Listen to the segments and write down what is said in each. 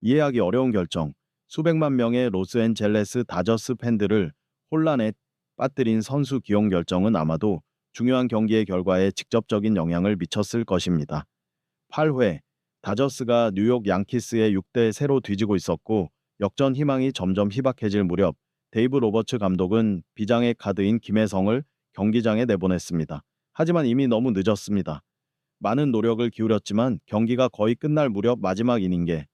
이해하기 어려운 결정, 수백만 명의 로스앤젤레스 다저스 팬들을 혼란에 빠뜨린 선수 기용 결정은 아마도 중요한 경기의 결과에 직접적인 영향을 미쳤을 것입니다. 8회, 다저스가 뉴욕 양키스의 6대 세로 뒤지고 있었고 역전 희망이 점점 희박해질 무렵 데이브 로버츠 감독은 비장의 카드인 김혜성을 경기장에 내보냈습니다. 하지만 이미 너무 늦었습니다. 많은 노력을 기울였지만 경기가 거의 끝날 무렵 마지막 이닝에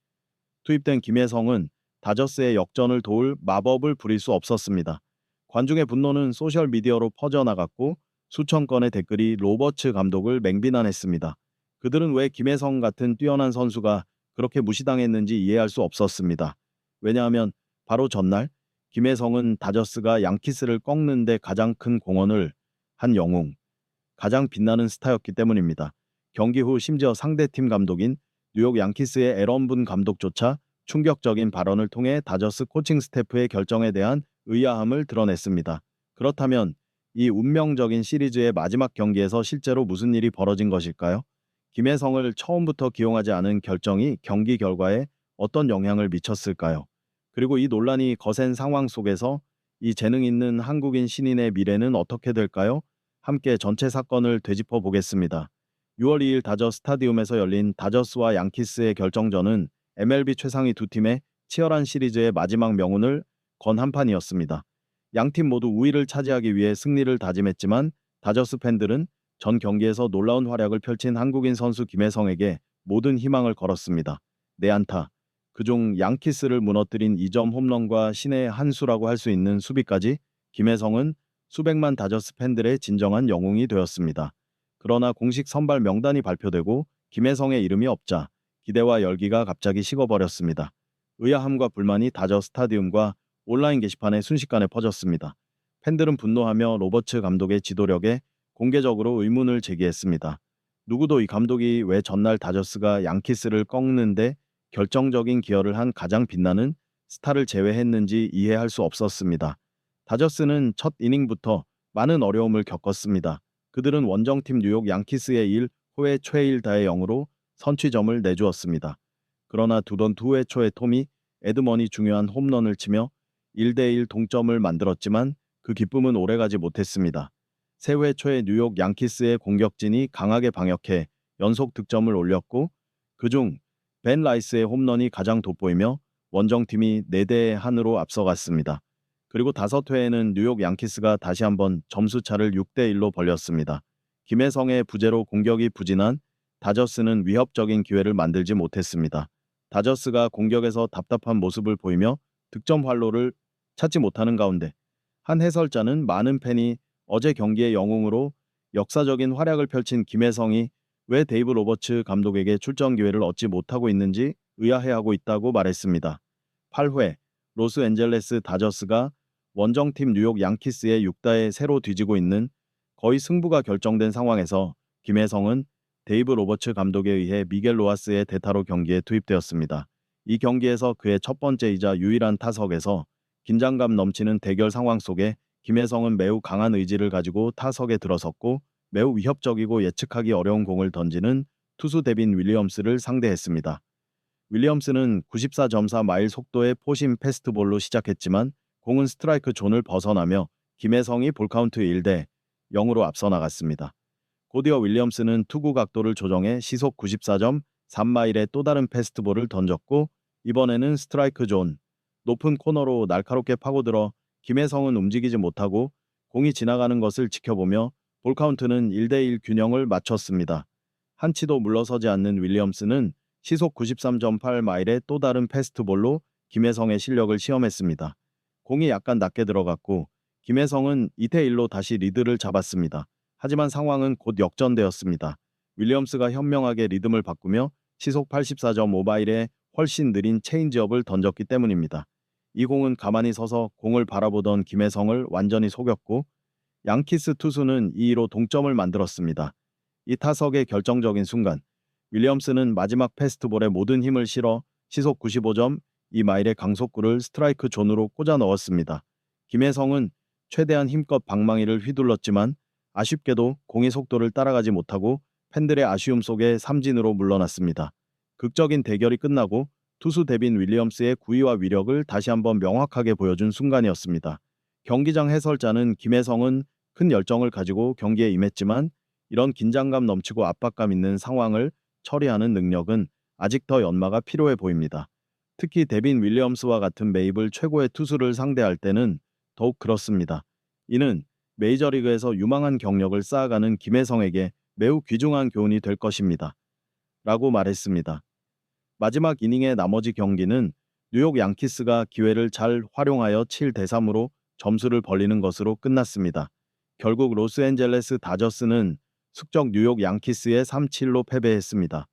투입된 김혜성은 다저스의 역전을 도울 마법을 부릴 수 없었습니다. 관중의 분노는 소셜미디어로 퍼져나갔고 수천 건의 댓글이 로버츠 감독을 맹비난했습니다. 그들은 왜 김혜성 같은 뛰어난 선수가 그렇게 무시당했는지 이해할 수 없었습니다. 왜냐하면 바로 전날 김혜성은 다저스가 양키스를 꺾는 데 가장 큰 공헌을 한 영웅, 가장 빛나는 스타였기 때문입니다. 경기 후 심지어 상대팀 감독인 뉴욕 양키스의 에런 분 감독조차 충격적인 발언을 통해 다저스 코칭 스태프의 결정에 대한 의아함을 드러냈습니다. 그렇다면 이 운명적인 시리즈의 마지막 경기에서 실제로 무슨 일이 벌어진 것일까요? 김혜성을 처음부터 기용하지 않은 결정이 경기 결과에 어떤 영향을 미쳤을까요? 그리고 이 논란이 거센 상황 속에서 이 재능 있는 한국인 신인의 미래는 어떻게 될까요? 함께 전체 사건을 되짚어 보겠습니다. 6월 2일 다저 스타디움에서 열린 다저스와 양키스의 결정전은 MLB 최상위 두 팀의 치열한 시리즈의 마지막 명운을 건 한판이었습니다. 양팀 모두 우위를 차지하기 위해 승리를 다짐했지만 다저스 팬들은 전 경기에서 놀라운 활약을 펼친 한국인 선수 김혜성에게 모든 희망을 걸었습니다. 내안타, 그중 양키스를 무너뜨린 2점 홈런과 신의 한 수라고 할 수 있는 수비까지 김혜성은 수백만 다저스 팬들의 진정한 영웅이 되었습니다. 그러나 공식 선발 명단이 발표되고 김혜성의 이름이 없자 기대와 열기가 갑자기 식어버렸습니다. 의아함과 불만이 다저 스타디움과 온라인 게시판에 순식간에 퍼졌습니다. 팬들은 분노하며 로버츠 감독의 지도력에 공개적으로 의문을 제기했습니다. 누구도 이 감독이 왜 전날 다저스가 양키스를 꺾는데 결정적인 기여를 한 가장 빛나는 스타를 제외했는지 이해할 수 없었습니다. 다저스는 첫 이닝부터 많은 어려움을 겪었습니다. 그들은 원정팀 뉴욕 양키스의 1회 초 1다 0으로 선취점을 내주었습니다. 그러나 두던 2회 초에 톰이 에드먼이 중요한 홈런을 치며 1대1 동점을 만들었지만 그 기쁨은 오래가지 못했습니다. 3회 초에 뉴욕 양키스의 공격진이 강하게 방역해 연속 득점을 올렸고 그중 벤 라이스의 홈런이 가장 돋보이며 원정팀이 4대 1으로 앞서갔습니다. 그리고 5회에는 뉴욕 양키스가 다시 한번 점수차를 6대1로 벌렸습니다. 김혜성의 부재로 공격이 부진한 다저스는 위협적인 기회를 만들지 못했습니다. 다저스가 공격에서 답답한 모습을 보이며 득점 활로를 찾지 못하는 가운데 한 해설자는 많은 팬이 어제 경기의 영웅으로 역사적인 활약을 펼친 김혜성이 왜 데이브 로버츠 감독에게 출전 기회를 얻지 못하고 있는지 의아해하고 있다고 말했습니다. 8회 로스앤젤레스 다저스가 원정팀 뉴욕 양키스의 6다에 새로 뒤지고 있는 거의 승부가 결정된 상황에서 김혜성은 데이브 로버츠 감독에 의해 미겔 로하스의 대타로 경기에 투입되었습니다. 이 경기에서 그의 첫 번째이자 유일한 타석에서 긴장감 넘치는 대결 상황 속에 김혜성은 매우 강한 의지를 가지고 타석에 들어섰고 매우 위협적이고 예측하기 어려운 공을 던지는 투수 데빈 윌리엄스를 상대했습니다. 윌리엄스는 94.4마일 속도의 포심 패스트볼로 시작했지만 공은 스트라이크 존을 벗어나며 김혜성이 볼카운트 1대 0으로 앞서 나갔습니다. 곧이어 윌리엄스는 투구 각도를 조정해 시속 94.3마일의 또 다른 패스트볼을 던졌고 이번에는 스트라이크 존, 높은 코너로 날카롭게 파고들어 김혜성은 움직이지 못하고 공이 지나가는 것을 지켜보며 볼카운트는 1대1 균형을 맞췄습니다. 한치도 물러서지 않는 윌리엄스는 시속 93.8마일의 또 다른 패스트볼로 김혜성의 실력을 시험했습니다. 공이 약간 낮게 들어갔고 김혜성은 2대1로 다시 리드를 잡았습니다. 하지만 상황은 곧 역전되었습니다. 윌리엄스가 현명하게 리듬을 바꾸며 시속 84.5마일의 훨씬 느린 체인지업을 던졌기 때문입니다. 이 공은 가만히 서서 공을 바라보던 김혜성을 완전히 속였고 양키스 투수는 2-2로 동점을 만들었습니다. 이 타석의 결정적인 순간 윌리엄스는 마지막 패스트볼에 모든 힘을 실어 시속 95.2마일의 강속구를 스트라이크 존으로 꽂아 넣었습니다. 김혜성은 최대한 힘껏 방망이를 휘둘렀지만 아쉽게도 공의 속도를 따라가지 못하고 팬들의 아쉬움 속에 삼진으로 물러났습니다. 극적인 대결이 끝나고 투수 데빈 윌리엄스의 구위와 위력을 다시 한번 명확하게 보여준 순간이었습니다. 경기장 해설자는 김혜성은 큰 열정을 가지고 경기에 임했지만 이런 긴장감 넘치고 압박감 있는 상황을 처리하는 능력은 아직 더 연마가 필요해 보입니다. 특히 데빈 윌리엄스와 같은 메이블 최고의 투수를 상대할 때는 더욱 그렇습니다. 이는 메이저리그에서 유망한 경력을 쌓아가는 김혜성에게 매우 귀중한 교훈이 될 것입니다. 라고 말했습니다. 마지막 이닝의 나머지 경기는 뉴욕 양키스가 기회를 잘 활용하여 7대3으로 점수를 벌리는 것으로 끝났습니다. 결국 로스앤젤레스 다저스는 숙적 뉴욕 양키스에 3-7로 패배했습니다.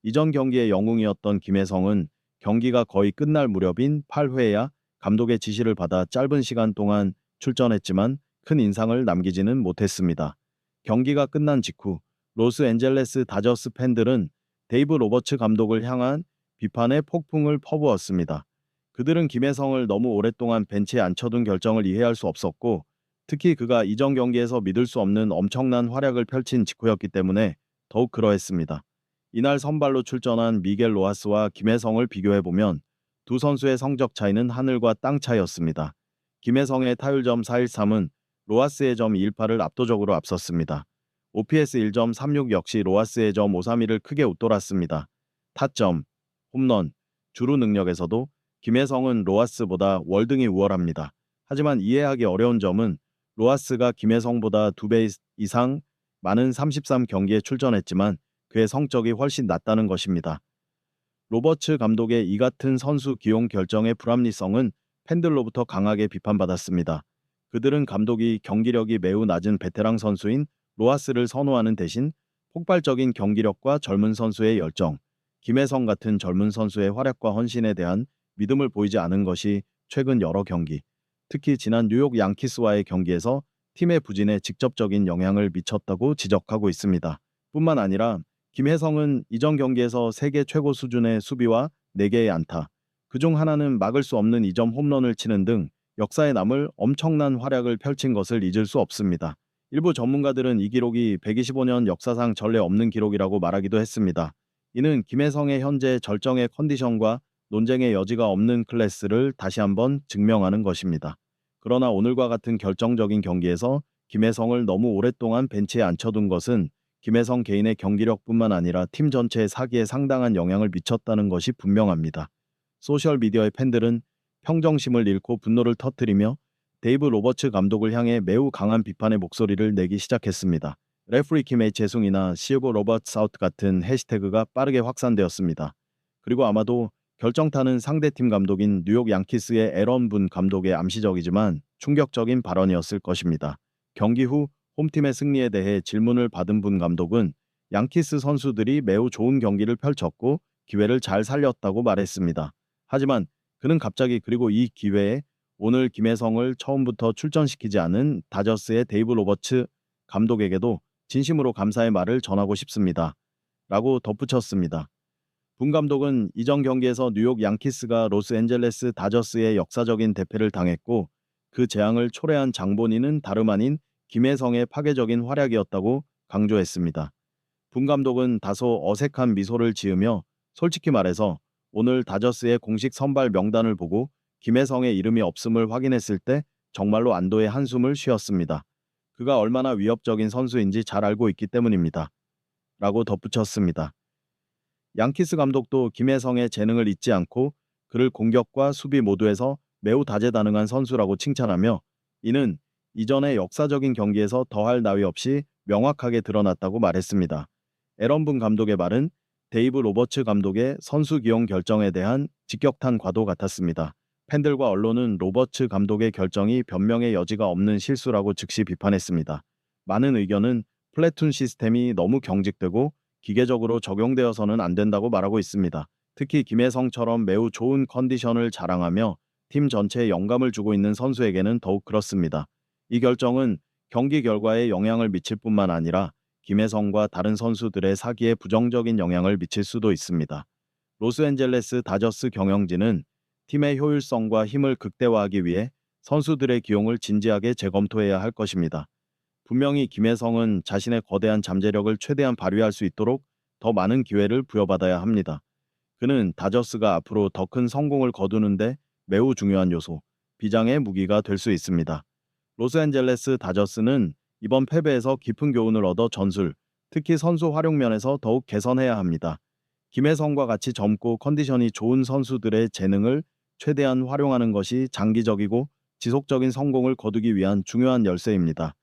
이전 경기의 영웅이었던 김혜성은 경기가 거의 끝날 무렵인 8회야 감독의 지시를 받아 짧은 시간 동안 출전했지만 큰 인상을 남기지는 못했습니다. 경기가 끝난 직후 로스앤젤레스 다저스 팬들은 데이브 로버츠 감독을 향한 비판의 폭풍을 퍼부었습니다. 그들은 김혜성을 너무 오랫동안 벤치에 앉혀둔 결정을 이해할 수 없었고 특히 그가 이전 경기에서 믿을 수 없는 엄청난 활약을 펼친 직후였기 때문에 더욱 그러했습니다. 이날 선발로 출전한 미겔 로하스와 김혜성을 비교해보면 두 선수의 성적 차이는 하늘과 땅 차이였습니다. 김혜성의 타율점 413은 로하스의 점 218을 압도적으로 앞섰습니다. OPS 1.36 역시 로하스의 점 531을 크게 웃돌았습니다. 타점, 홈런, 주루 능력에서도 김혜성은 로하스보다 월등히 우월합니다. 하지만 이해하기 어려운 점은 로하스가 김혜성보다 2배 이상 많은 33경기에 출전했지만 그의 성적이 훨씬 낮다는 것입니다. 로버츠 감독의 이 같은 선수 기용 결정의 불합리성은 팬들로부터 강하게 비판받았습니다. 그들은 감독이 경기력이 매우 낮은 베테랑 선수인 로하스를 선호하는 대신 폭발적인 경기력과 젊은 선수의 열정, 김혜성 같은 젊은 선수의 활약과 헌신에 대한 믿음을 보이지 않은 것이 최근 여러 경기, 특히 지난 뉴욕 양키스와의 경기에서 팀의 부진에 직접적인 영향을 미쳤다고 지적하고 있습니다. 뿐만 아니라 김혜성은 이전 경기에서 세계 최고 수준의 수비와 4개의 안타, 그중 하나는 막을 수 없는 2점 홈런을 치는 등 역사에 남을 엄청난 활약을 펼친 것을 잊을 수 없습니다. 일부 전문가들은 이 기록이 125년 역사상 전례 없는 기록이라고 말하기도 했습니다. 이는 김혜성의 현재 절정의 컨디션과 논쟁의 여지가 없는 클래스를 다시 한번 증명하는 것입니다. 그러나 오늘과 같은 결정적인 경기에서 김혜성을 너무 오랫동안 벤치에 앉혀둔 것은 김혜성 개인의 경기력뿐만 아니라 팀 전체의 사기에 상당한 영향을 미쳤다는 것이 분명합니다. 소셜미디어의 팬들은 평정심을 잃고 분노를 터뜨리며 데이브 로버츠 감독을 향해 매우 강한 비판의 목소리를 내기 시작했습니다. 레프리 김의 재승이나 시브 로버츠 아웃 같은 해시태그가 빠르게 확산되었습니다. 그리고 아마도 결정타는 상대팀 감독인 뉴욕 양키스의 에런 분 감독의 암시적이지만 충격적인 발언이었을 것입니다. 경기 후 홈팀의 승리에 대해 질문을 받은 분 감독은 양키스 선수들이 매우 좋은 경기를 펼쳤고 기회를 잘 살렸다고 말했습니다. 하지만 그는 갑자기 그리고 이 기회에 오늘 김혜성을 처음부터 출전시키지 않은 다저스의 데이브 로버츠 감독에게도 진심으로 감사의 말을 전하고 싶습니다. 라고 덧붙였습니다. 분 감독은 이전 경기에서 뉴욕 양키스가 로스앤젤레스 다저스의 역사적인 대패를 당했고 그 재앙을 초래한 장본인은 다름 아닌 김혜성의 파괴적인 활약이었다고 강조했습니다. 분 감독은 다소 어색한 미소를 지으며 솔직히 말해서 오늘 다저스의 공식 선발 명단을 보고 김혜성의 이름이 없음을 확인했을 때 정말로 안도의 한숨을 쉬었습니다. 그가 얼마나 위협적인 선수인지 잘 알고 있기 때문입니다. 라고 덧붙였습니다. 양키스 감독도 김혜성의 재능을 잊지 않고 그를 공격과 수비 모두에서 매우 다재다능한 선수라고 칭찬하며 이는 이전의 역사적인 경기에서 더할 나위 없이 명확하게 드러났다고 말했습니다. 에런분 감독의 말은 데이브 로버츠 감독의 선수 기용 결정에 대한 직격탄 과도 같았습니다. 팬들과 언론은 로버츠 감독의 결정이 변명의 여지가 없는 실수라고 즉시 비판했습니다. 많은 의견은 플래툰 시스템이 너무 경직되고 기계적으로 적용되어서는 안 된다고 말하고 있습니다. 특히 김혜성처럼 매우 좋은 컨디션을 자랑하며 팀 전체에 영감을 주고 있는 선수에게는 더욱 그렇습니다. 이 결정은 경기 결과에 영향을 미칠 뿐만 아니라 김혜성과 다른 선수들의 사기에 부정적인 영향을 미칠 수도 있습니다. 로스앤젤레스 다저스 경영진은 팀의 효율성과 힘을 극대화하기 위해 선수들의 기용을 진지하게 재검토해야 할 것입니다. 분명히 김혜성은 자신의 거대한 잠재력을 최대한 발휘할 수 있도록 더 많은 기회를 부여받아야 합니다. 그는 다저스가 앞으로 더 큰 성공을 거두는데 매우 중요한 요소, 비장의 무기가 될 수 있습니다. 로스앤젤레스 다저스는 이번 패배에서 깊은 교훈을 얻어 전술, 특히 선수 활용 면에서 더욱 개선해야 합니다. 김혜성과 같이 젊고 컨디션이 좋은 선수들의 재능을 최대한 활용하는 것이 장기적이고 지속적인 성공을 거두기 위한 중요한 열쇠입니다.